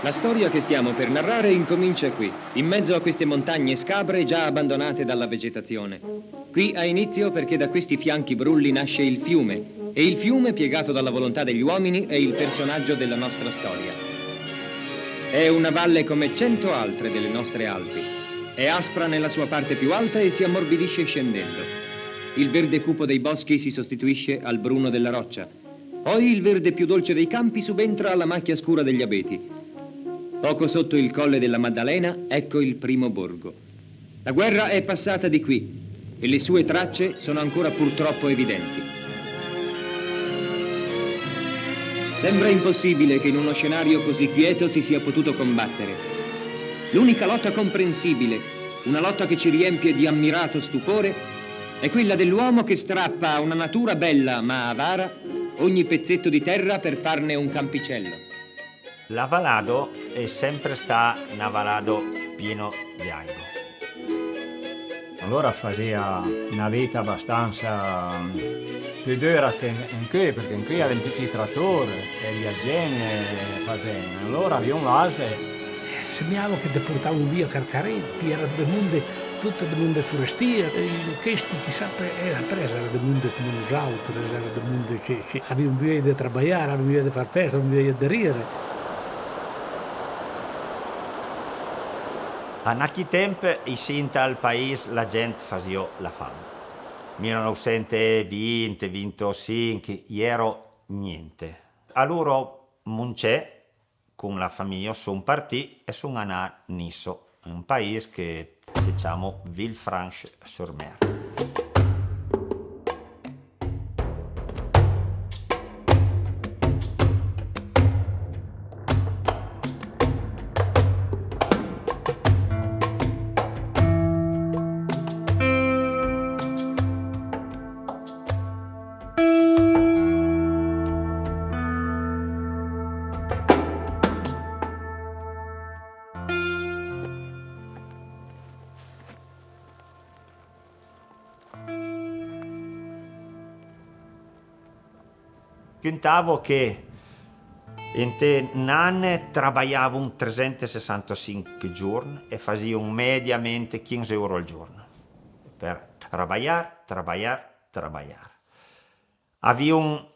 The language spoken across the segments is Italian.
La storia che stiamo per narrare incomincia qui, in mezzo a queste montagne scabre già abbandonate dalla vegetazione. Qui ha inizio perché da questi fianchi brulli nasce il fiume, e il fiume, piegato dalla volontà degli uomini, è il personaggio della nostra storia. È una valle come 100 altre delle nostre Alpi. È aspra nella sua parte più alta e si ammorbidisce scendendo. Il verde cupo dei boschi si sostituisce al bruno della roccia. Poi il verde più dolce dei campi subentra alla macchia scura degli abeti. Poco sotto il colle della Maddalena, ecco il primo borgo. La guerra è passata di qui e le sue tracce sono ancora purtroppo evidenti. Sembra impossibile che in uno scenario così quieto si sia potuto combattere. L'unica lotta comprensibile, una lotta che ci riempie di ammirato stupore, è quella dell'uomo che strappa a una natura bella ma avara ogni pezzetto di terra per farne un campicello. La Valado è sempre stata una Valado pieno di aigo. Allora faceva una vita abbastanza più dura anche perché anche avevano tutti i trattori e gli agenti facevano. Allora avevamo l'ase. Sembrava che portavano via carcaretti, era del mondo, tutto del mondo forestiero, questi chissà era presa, era del mondo come nos altri, era del mondo che avevano voglia di lavorare, avevano voglia di fare festa, avevano voglia di ridere. A quel tempo, in al paese, la gente faceva la fame. 1920-25, ero niente. Allora, Moncè, con la famiglia, sono partiti e sono andati a Nice, un paese che si chiama Villefranche-sur-Mer. Contavo che in te nanne lavoravo 365 giorni e facevo mediamente 15 euro al giorno per lavorare. Avevo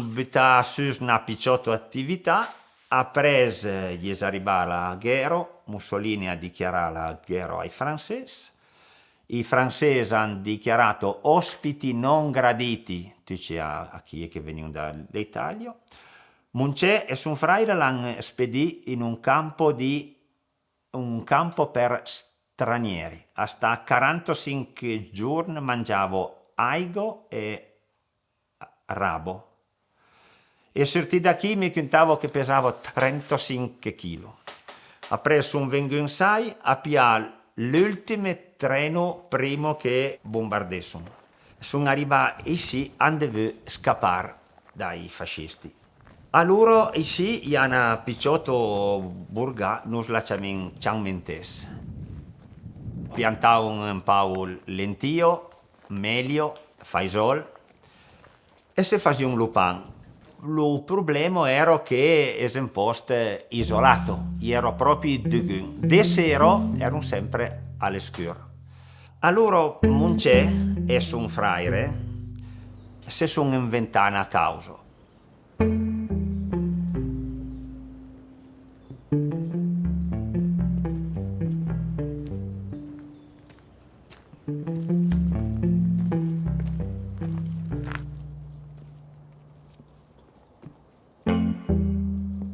buttato su una piccola attività, apres gli è arrivata la guerra, Mussolini ha dichiarato la guerra ai francesi. I francesi hanno dichiarato ospiti non graditi tutti a chi è che venivano dall'Italia. Moncè e suo fratello l'hanno spedito in un campo per stranieri. Hasta 45 giorni mangiavo aigo e rabo. E sortì da qui mi contavo che pesavo 35 kg. Ha preso un vengunsai a piare l'ultimo treno prima che bombardessero. Sono arrivati ici, hanno dovuto scappare dai fascisti. Allora ici, Iana Picciotto Burga, nos la ciamentes. Piantavano un po' lentio, meglio, faisol e si faceva un lupan. Il problema era che era un posto isolato, era proprio di De sera erano sempre all'escuro. Allora Moncè e suo fratello si sono inventati una causa.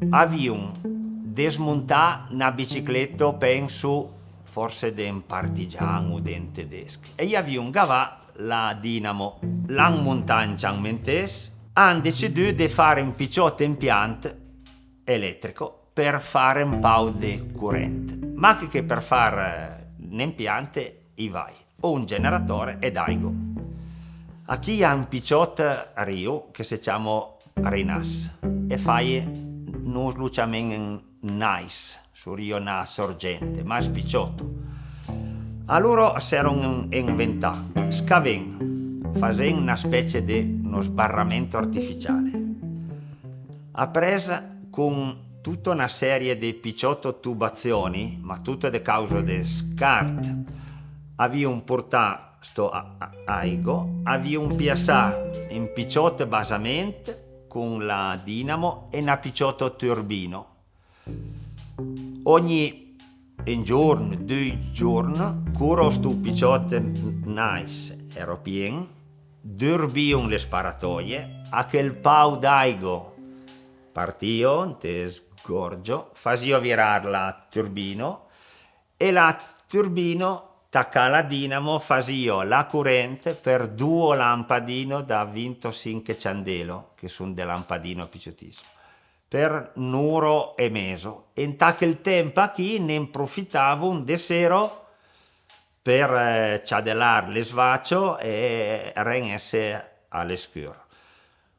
Abbiamo desmontato una bicicletta, penso, forse di un partigiano o di un tedesco. E abbiamo gavato la dinamo. L'hanno montata in Ciamentese, hanno deciso di fare un piccolo impianto elettrico per fare un po' di corrente. Ma che per fare un impianto vai o un generatore ed aigo. A chi ha un piccolo rio che si chiama Rinas e fai non luciamen nice su Rio na sorgente, ma spicciotto. Allora si erano inventati, scaven, facendo una specie di uno sbarramento artificiale. Ha preso con tutta una serie di picciotto tubazioni, ma tutte de causa de scart. Aveva un portà sto aigo, aveva un piassà in picciotto basamento con la dinamo e una picciotto turbino. Ogni un giorno, 2 giorni, curo sto picciotto nice ero pien, durbion le sparatoie, a quel pau d'aigo partio, te sgorgio, fasio virar la turbino e la turbino tacca la dinamo, fasio la corrente per 2 lampadino da 25 candelo, che sono de lampadino picciottissimo, per 1,5 €. E in quel tempo qui ne approfittavo un desero per ciadellar le svaccio e renesse all'escuro.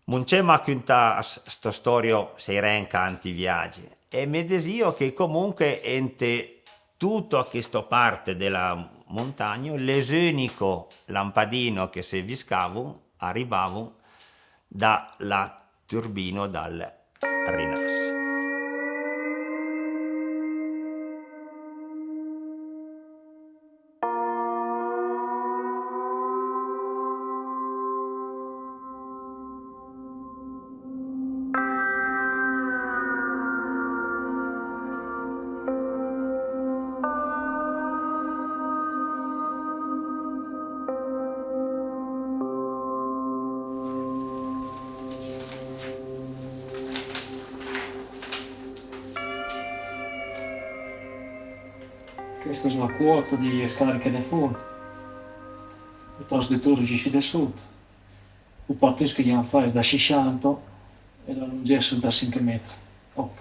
Non c'è ma conta sto storio sei renca anti viaggi e mi desio che comunque ente tutto a questa parte della montagna l'esunico lampadino che se viscavo arrivavo dalla turbino dal Rinas. Questa è la quota di scarica di fuoco. Il trasduttore gisce da sotto. Il partisco gli hanno fatto da 60 e la lunghezza da 5 metri. Ok.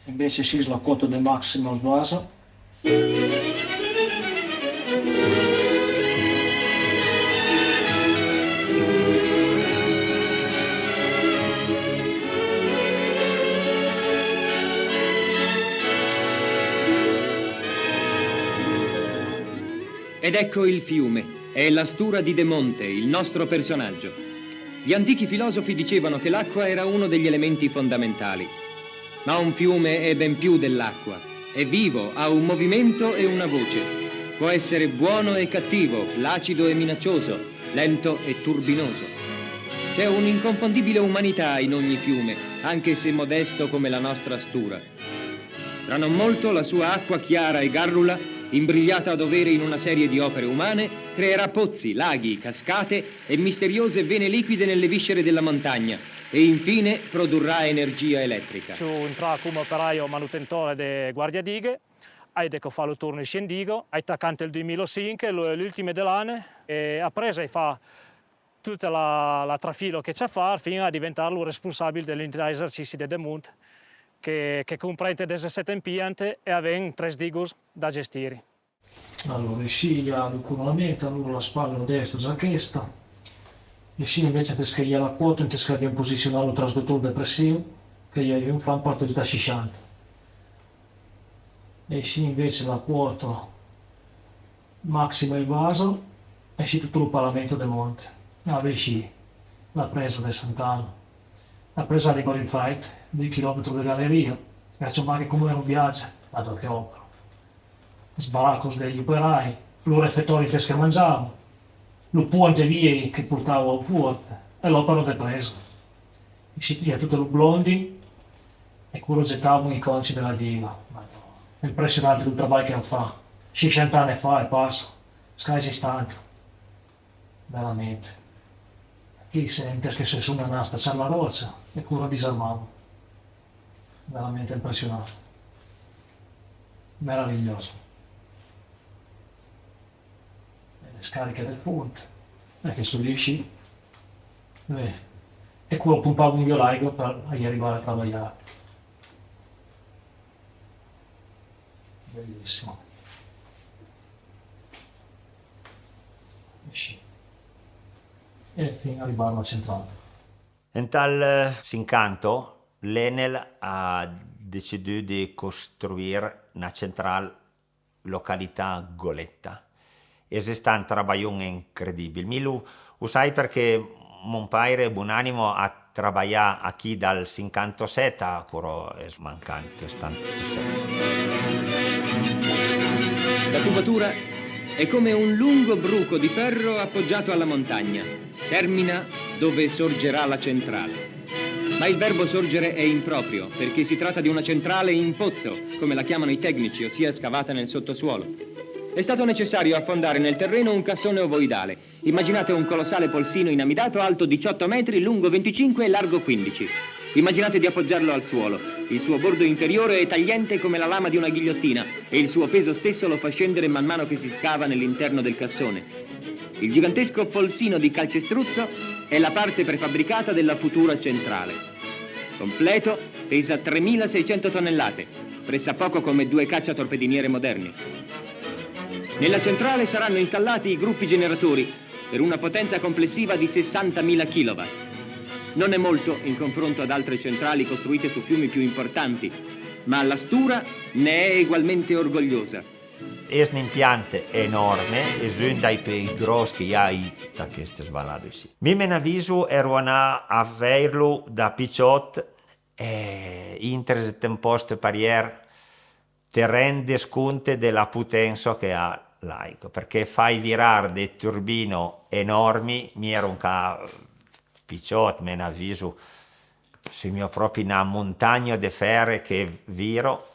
Invece si la quota del massimo svaso. Ed ecco il fiume, è la stura di De Monte, il nostro personaggio. Gli antichi filosofi dicevano che l'acqua era uno degli elementi fondamentali. Ma un fiume è ben più dell'acqua. È vivo, ha un movimento e una voce. Può essere buono e cattivo, placido e minaccioso, lento e turbinoso. C'è un'inconfondibile umanità in ogni fiume, anche se modesto come la nostra stura. Tra non molto la sua acqua chiara e garrula, imbrigliata a dovere in una serie di opere umane, creerà pozzi, laghi, cascate e misteriose vene liquide nelle viscere della montagna e infine produrrà energia elettrica. Sono entrato come operaio manutentore di Guardia Dighe, ho fatto il turno scendigo, ho attaccato il 2005, l'ultimo dell'anno, e ha preso e fa tutta la trafilo che c'è a fare fino a diventare il responsabile dell'unità esercizi di Demont, che comprende 17 impianti e aveva 3 digos da gestire. Allora, il scia il coronamento, allora la spalla destra già questa. Il scia invece per scagliare la quota, non abbiamo posizionato il trasduttore di pressione, che gli abbiamo fatto parte da 60. E il scia invece la quota massima il vaso, e scia tutto il parlamento del monte. Aveva scia la presa del Sant'Anno. La presa di Gorin Fight, 2 chilometri di galleria, verso mare come era un viaggio, dato che opera. Sbaracos degli operai, loro effettori che mangiavano, lo ponte via che portava fuori e l'opera di presa. E si tira tutto il blondi e quello gettavano i conci della diva. È impressionante il lavoro che fa. 60 anni fa e passa, scasi istante. Veramente. Chi sente che se sono una c'è la roccia e quello disarmava. Veramente impressionante. Meraviglioso. Le scariche del fonte, che sono gli sci. E quello pompava un violaigo per arrivare a lavorare. Bellissimo. Sci. E fino ad arrivare alla centrale. In tal s'incanto, l'Enel ha deciso di costruire una centrale località Goletta. Esiste un lavoro incredibile. Mi lo sai perché mon padre buonanimo ha lavorare a chi dal 57, però è mancante 77. La tubatura è come un lungo bruco di ferro appoggiato alla montagna. Termina dove sorgerà la centrale. Ma il verbo sorgere è improprio, perché si tratta di una centrale in pozzo, come la chiamano i tecnici, ossia scavata nel sottosuolo. È stato necessario affondare nel terreno un cassone ovoidale. Immaginate un colossale polsino inamidato alto 18 metri, lungo 25 e largo 15. Immaginate di appoggiarlo al suolo. Il suo bordo inferiore è tagliente come la lama di una ghigliottina e il suo peso stesso lo fa scendere man mano che si scava nell'interno del cassone. Il gigantesco polsino di calcestruzzo è la parte prefabbricata della futura centrale. Completo pesa 3.600 tonnellate, pressappoco come 2 cacciatorpediniere moderni. Nella centrale saranno installati i gruppi generatori per una potenza complessiva di 60.000 kW. Non è molto in confronto ad altre centrali costruite su fiumi più importanti, ma la Stura ne è egualmente orgogliosa. È un impianto enorme, è uno dei più grossi che ha da queste svalate. Mi avviso ero a vederlo da picciotto e interesse un posto parier ti rende conto della potenza che ha l'Aigo, perché fai virare dei turbino enormi, mi ero un picciotto, me ne avviso, se mi ho proprio una montagna di ferre che viro.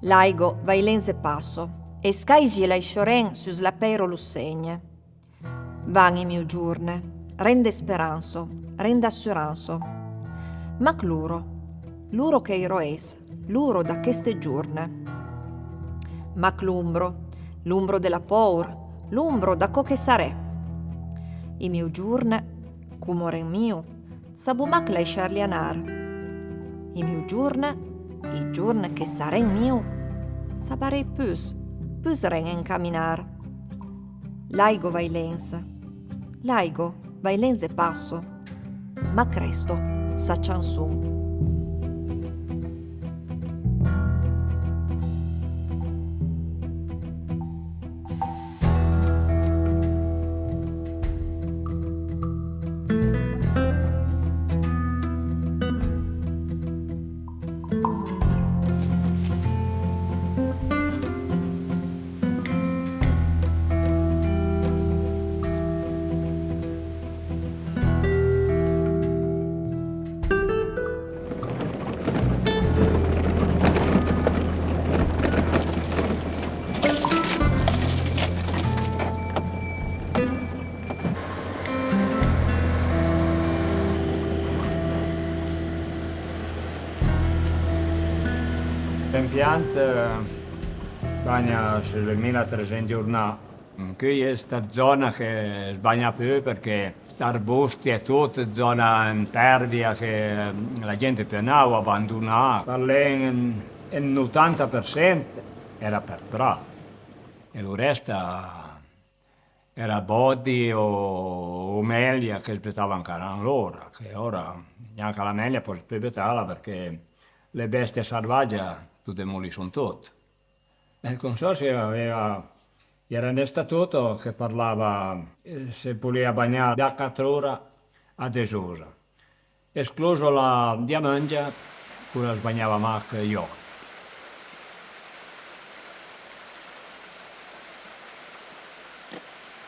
L'Aigo vai lenze passo e scaisi la scioren sus la peiro lussegne. Van i miei giorni, rende speranzo, rende assuranzo. Ma l'uro che iro es, l'uro da queste giorni. Ma l'umbro della paura, l'umbro da co che sarè. I miei giorni, cumore mio, sabu mac lasciarli anar. I miei giorni, i giorni che sarei mio, sabarei pus ren incaminar. L'Aigo vai lense passo, ma cresto sa chanson. L'impianto bagna sulle 1300 giornate. Qui è questa zona che sbagna più perché arbusti e tutto, zona impervia che la gente pianava, abbandonava. Parlem il 90% era per pra e il resto era bodi o melia che aspettavano ancora loro, che ora neanche la melia può aspettarla perché le bestie selvagge tu demoliscono tutto. Il consorzio era un statuto che parlava se voleva bagnare da 4 ore a 10 ore, escluso la diamangia, cui la sbagnava anche io.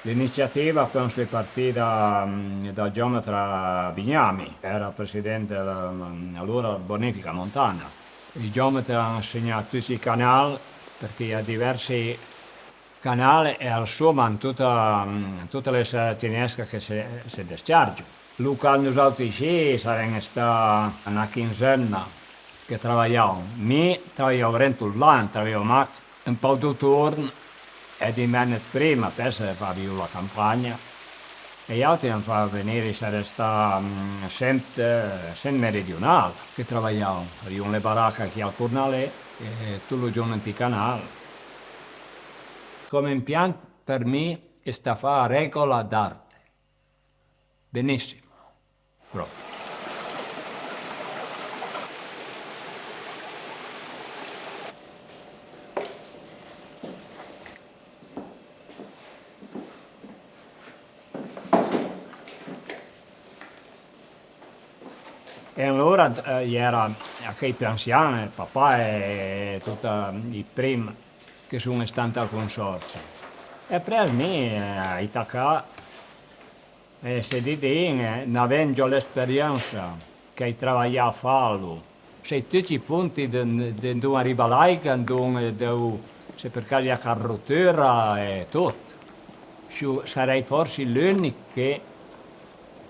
L'iniziativa penso è partita da geometra Bignami, era presidente allora Bonifica Montana. I geometri hanno insegnato tutti i canali perché hi ha diversi canali e al suo man tutte le saracinesche che si dischargiano. Lo che hanno usato ici saranno stata una quinzena che lavoravano. Mi lavoravo dentro l'anno, lavoravo un po' di turno e di meno prima, poi si faceva la campagna. E gli altri hanno fatto venire, c'era sempre meridionale che lavoravano. Avevano le baracche qui al Fornale e tutto il giorno in canale. Come impianto per me è sta fa regola d'arte. Benissimo, proprio. E allora era anche i anziani, papà e tutti i primi che sono stati al consorzio. E per me, Itaca, se di non avendo l'esperienza che lavorare a farlo, se tutti i punti dove arriva l'aica, se per caso la carrottura e tutto. Sarei forse l'unico che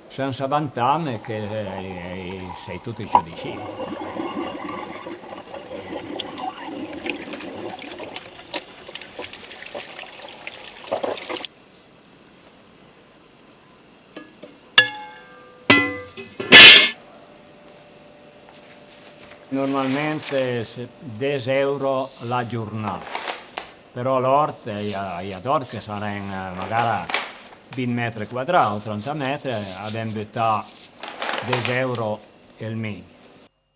senza vantarmi che sei tutto ciò di sì. Normalmente 10 euro la giornata, però l'orto è che saranno magari 20 metri quadrati, 30 metri, abbiamo buttato 10 euro il mese.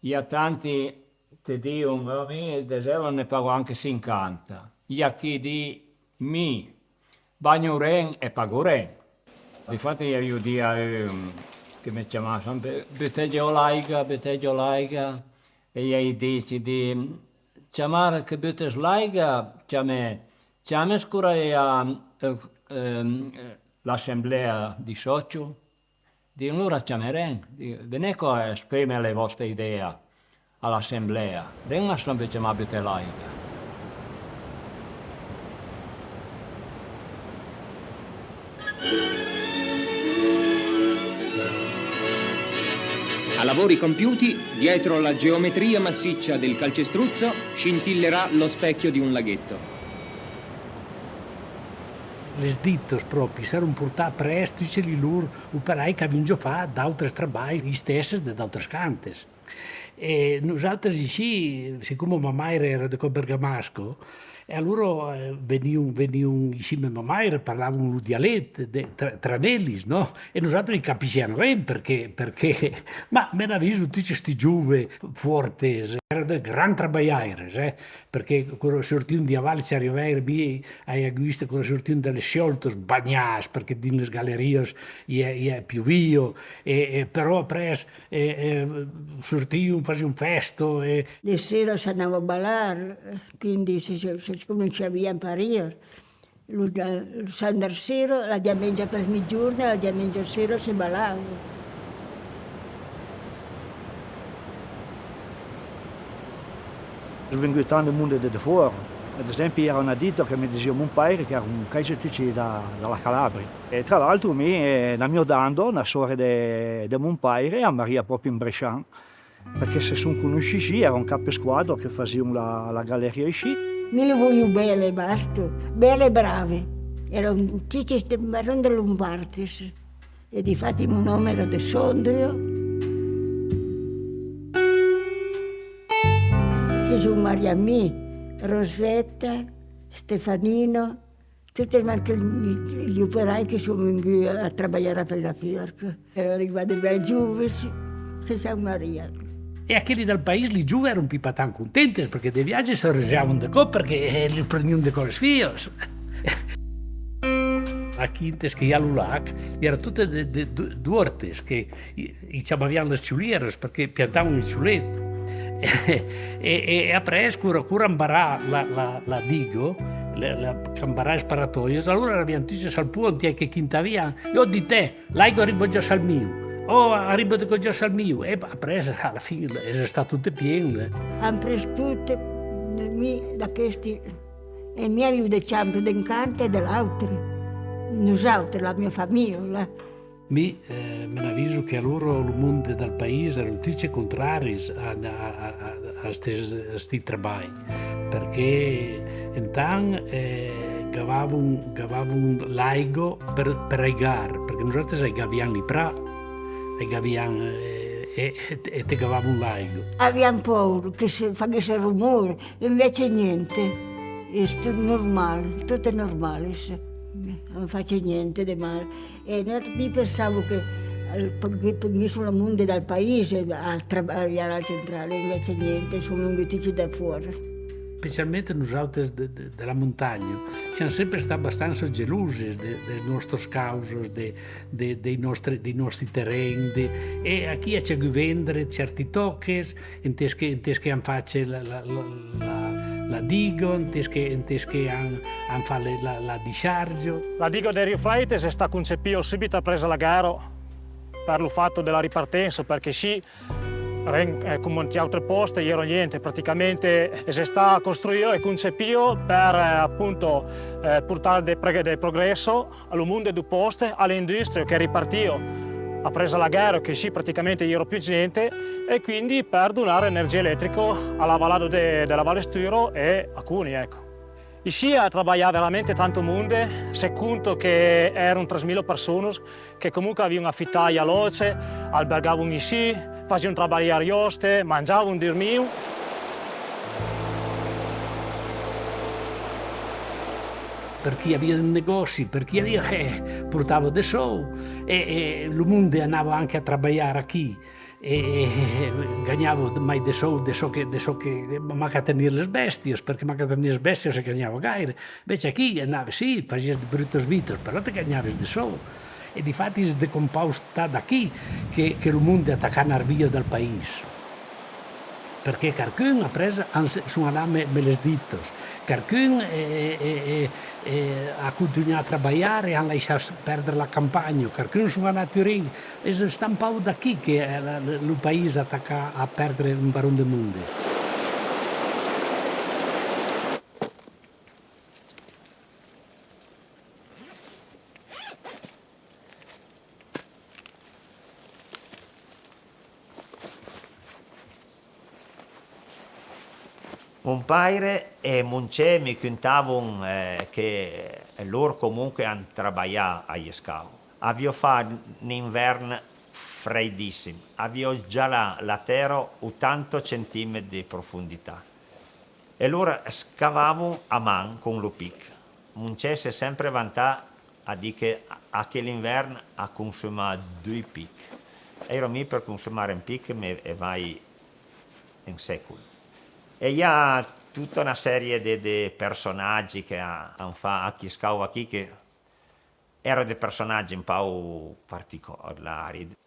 Io tanti ti dicono, io 10 euro ne pago anche 50. Io chi di mi bagno ren e pago ren. Difatti io dico che mi chiamava sempre butteggio l'aiga, e io dici di chiamare che buttes l'aiga, chiami scura l'assemblea di soci, di allora chiameremo, venite a esprimere le vostre idee all'assemblea, non sempre chiamare l'aiga. A lavori compiuti, dietro la geometria massiccia del calcestruzzo, scintillerà lo specchio di un laghetto. Le dittos proprio saranno portate presto i loro operai che avevano già fatto da altri lavori, gli stessi da altre cantes. E noi sì, siccome mamma era di Bergamasco, e allora venivano insieme a mamma, parlavano un dialetto tra nellis, no? E noi non capisciamo perché, ma me ne avviso tutti questi giove forti, erano gran travagliatori, perché quando sortivano di avalli ci arrivavano ai aguisti, quando sortivano dalle scioltos bagnati, perché nelle gallerie è piovio, e però presto sortivano, facevano un festo. Le sera si andava a ballare, quindi si cominciava a imparare. Il Sandro sera, la domenica per mezzogiorno, la domenica sera si ballava. Vengo tanto mondo da fuori. Ad esempio era una ditta che mi diceva mio padre che era un calciatore dalla Calabria. E tra l'altro la mia dando, una sorella di mio padre, a Maria proprio in Brescian, perché se sono conosciuti era un capo squadra che facevano la galleria sci. Mi le voglio belle, basta, belle e brave. Erano tutti marroni Lombardis. E difatti il mio nome era De Sondrio. Ci sono Maria Mì, Rosetta, Stefanino, tutti anche gli operai che sono venuti a lavorare per la Fiorca. Erano arrivati bei giovani, se San Maria. E quelli del paese, li giovani erano più tan contenti perché dei viaggi si arrosavano di qua perché li prendevano con le sfide. A Quintes che all'Ulac erano tutte due ortes che chiamavano le ciuliere perché piantavano il ciuletto. E après cura imbarà la digo, la imbarà sparatoio, allora abbiamo tutti al ponte che quintavia, io di te, l'aigo arrivo già al mio. Arrivo già al mio, e après alla fine è stato tutto pieno. Hanno preso tutte da questi, e mi avevo dei campi d'incanto e dell'altro. Noi, la mia famiglia. Me ne avviso che allora il mondo del paese erano tutti contrari a questi lavori, perché intanto gavavano l'aigo per regare, perché noi gaviamo i pra, e gaviamo e te gavavano l'aigo. Abbiamo paura che facesse rumore, invece niente, è tutto normale, tutto è normale. Non faccio niente di male. E io pensavo che venissero al mondo dal paese a lavorare alla centrale, invece niente, sono venuti tutti da fuori. Specialmente nos autos della montagna, siamo sempre stati abbastanza gelosi dei nostri causi, dei nostri terreni, e qui c'è che vendere certi tocchi, in che hanno fatto la diga, in che hanno fatto la disargio. La diga del Rio Freites è stata concepita subito a presa la gara per il fatto della ripartenza, perché sì, come molti altri posti, non niente, praticamente si sta costruendo e concepito per appunto portare del progresso al mondo del posto, alle industrie che ripartio a presa la gara, che sì, praticamente ero più gente, e quindi per donare energia elettrica alla Vallado della Valle Sturo e a Cuni, ecco. Ici ha lavorato veramente tanto mondo, se conto che erano 3.000 persone che comunque avevano affittato a loce, albergavano ici, facevano lavorare ioste, mangiavano, dormivano. Per chi aveva negozi, per chi aveva portava dei soldi, e il mondo andava anche a lavorare qui. E gagnavo mai dei soldi, che manca a tenere le bestie, perché manca a tenere le bestie si gagnava gaire. Invece qui andavi, sì, facevi di brutte vite, però ti gagnavi dei soldi. E di fatti si decomposta da qui che il mondo è attaccato via dal paese. Perché qualcuno ha preso, sono andato me le ditte, qualcuno ha continuato a lavorare e ha lasciato perdere la campagna, qualcuno sono andato a Turin, e si sta un po' da qui che il paese attacca a perdere un barone del mondo. Un paire e Monce mi contavano che loro comunque hanno lavorato agli scavi. Avevo fatto un inverno freddissimo, avevo già la terra 80 cm di profondità. E loro scavavano a mano con lo pic. Monce si è sempre vantato a dire che a quell'inverno ha consumato 2 pic. Ero lì per consumare un pic e vai in secolo. E hi ha tutta una serie di personaggi che hanno fatto chi scava qui, che erano dei personaggi un po' particolari.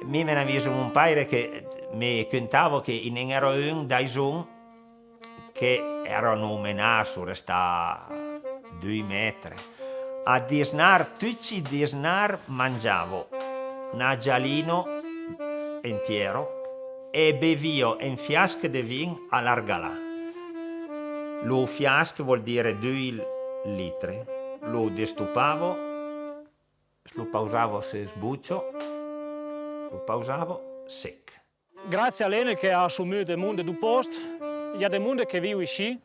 Mi ne avviso un paio che mi contavo che in era un dai son che erano omenato su resta 2 metri. A disnar, tutti i disnar mangiavo un gialino intero e bevio un fiasco di vino all'argalà. Lo fiasco vuol dire 2 litri. Lo destupavo, lo pausavo se sbuccio, lo pausavo secco. Grazie a lei che ha assunto il mondo del posto, il y a des mondi che vivono qui,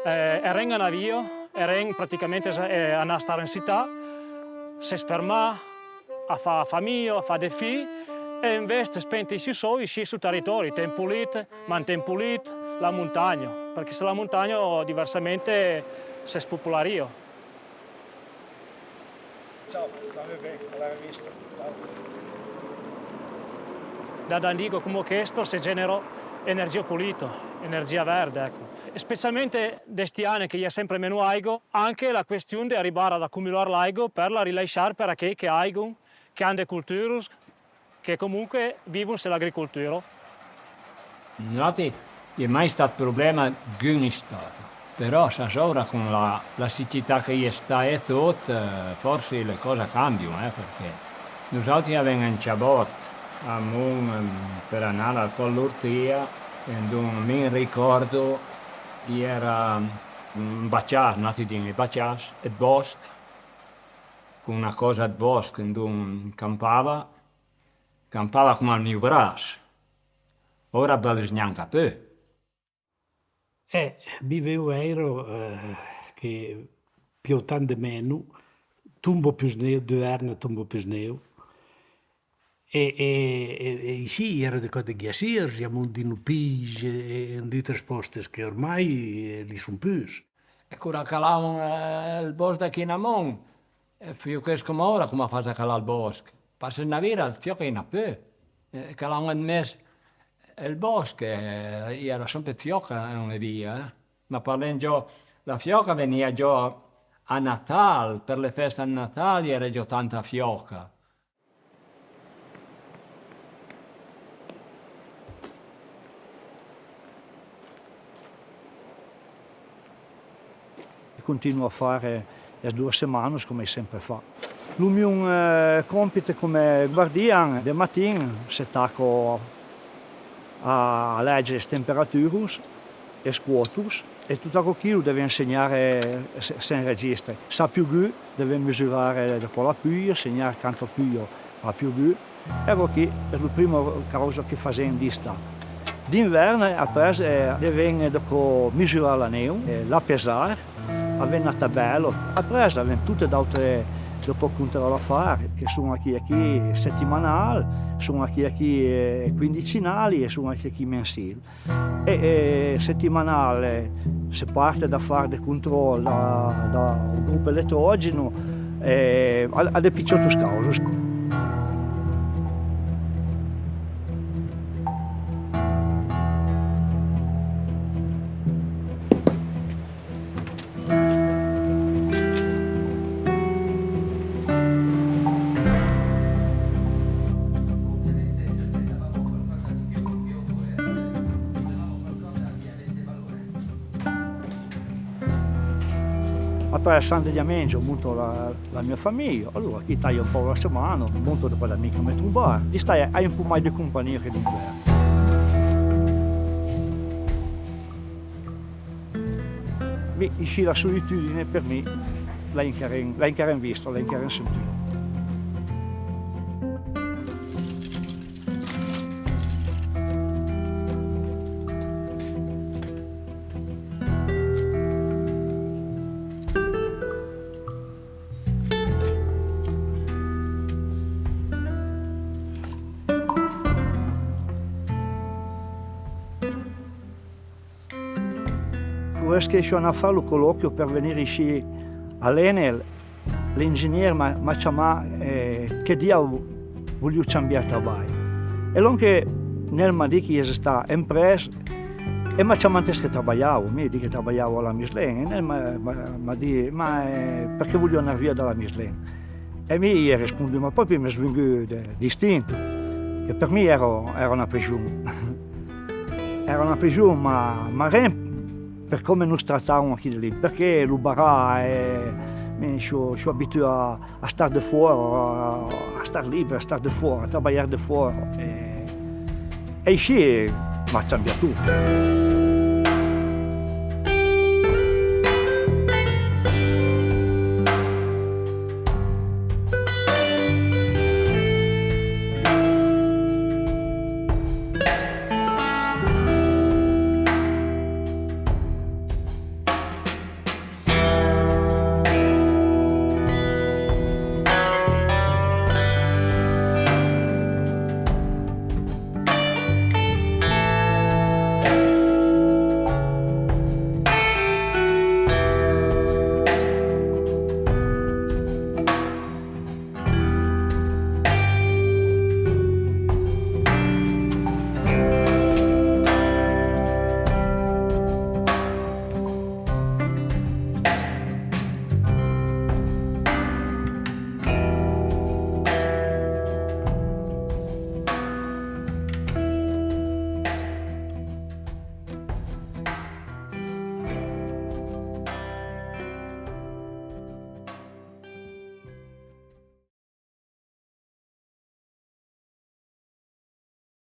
erano a via, erano praticamente a stare in città, si ferma a fare famiglia, a fare dei figli, e investe spenti sui soldi sul territorio, tempo pulito, mantiene pulito, la montagna, perché se la montagna diversamente si spopolaria. Ciao, stammi bene, l'hai visto. Da Dandigo come questo si genera energia pulita, energia verde, ecco. E specialmente questi anni che hi ha sempre meno aigo, anche la questione di arrivare ad accumulare l'aigo per la rilasciare per aquelli che aigo, che hanno delle culture, che comunque vivono dell'agricoltura. Infatti, non è mai stato problema di stato. Però ora con la siccità che sta e tutto, forse le cose cambiano, perché noi abbiamo inciabato a per andare al Collo Ortia, e non mi ricordo, era un bacias, nati di bacias, e bosco, con una cosa di bosco, dove campava come al mio braccio. ora bisogna più. Vivevo ero che più tanto meno, tumbo più sneo, d'uerna tumbo più sneo. E sì, era di cose ghiacciere, siamo di nupis e di risposte che ormai li sono più. E quando calavano il bosco da Chinamon, io che come ora come fa a calare il bosco. Passa una vita, il fiocco in a più. Calavano in mezzo il bosco, era sempre fiocca non è via. Ma parlando già, la fiocca veniva già a Natale, per le feste a Natale era già tanta fiocca. Continuo a fare le 2 settimane come sempre fa. Il mio compito come guardiano del mattino si tacco a leggere le temperature, le quote e tutto quello deve insegnare se registra. Sa più giù deve misurare con la puglia, segnare quanto puglia ha più giù. E qui è la prima cosa che facciamo di sta. D'inverno deve misurare la neve, la pesare, avere una tabella, appresso avere tutte le altre controlli a fare, che sono qui settimanali, sono qui quindicinali e sono qui mensili. E settimanale si parte da fare dei controlli da un gruppo elettrogeno a dei piccoli casi. Passando gli amici, monto la mia famiglia, allora qui taglio un po' la settimana, monto dopo da mica metto un bar, di stai hai un po' mai di compagnia che d'inverno. La solitudine per me l'ha in visto, l'ha in sentito. Che sono a fare il colloquio per venire qui all'Enel, l'ingegnere mi ha chiamato che dia voglio cambiare lavoro. E anche nel Madì che sta impresa e mi ha chiamato che lavoravo, mi dice che lavoravo alla Michelin e mi ha detto ma perché voglio andare via dalla Michelin? E mi rispondo ma poi mi svenuto distinto, che per me era una prigione. Era una prigione ma per come noi trattavamo qui lì, perché il barà sono abituato a stare fuori, a stare libero, a stare fuori, a lavorare fuori. E qui mi ha cambiato tutto.